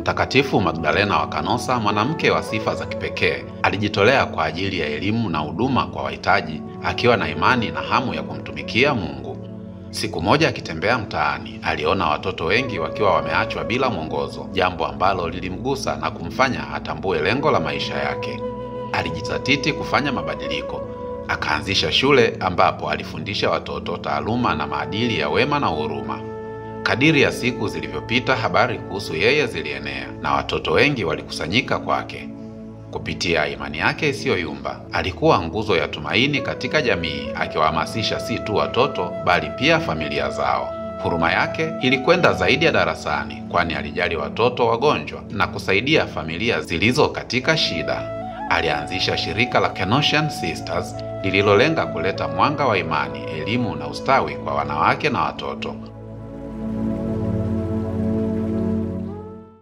Mtakatifu Magdalena wa Kanosa, mwanamke wa sifa za kipekee, alijitolea kwa ajili ya elimu na huduma kwa wahitaji, akiwa na imani na hamu ya kumtumikia Mungu. Siku moja akitembea mtaani, aliona watoto wengi wakiwa wameachwa bila mwongozo, jambo ambalo lilimgusa na kumfanya atambue lengo la maisha yake. Alijizatiti kufanya mabadiliko. Akaanzisha shule ambapo alifundisha watoto taaluma na maadili ya wema na huruma. Kadiri ya siku zilivyopita, habari kuhusu yeye zilienea na watoto wengi walikusanyika kwake. Kupitia imani yake isiyoyumba, alikuwa nguzo ya tumaini katika jamii, akiwahamasisha si tu watoto bali pia familia zao. Huruma yake ilikwenda zaidi ya darasani, kwani alijali watoto wagonjwa na kusaidia familia zilizo katika shida. Alianzisha shirika la Canossian Sisters lililolenga kuleta mwanga wa imani, elimu na ustawi kwa wanawake na watoto.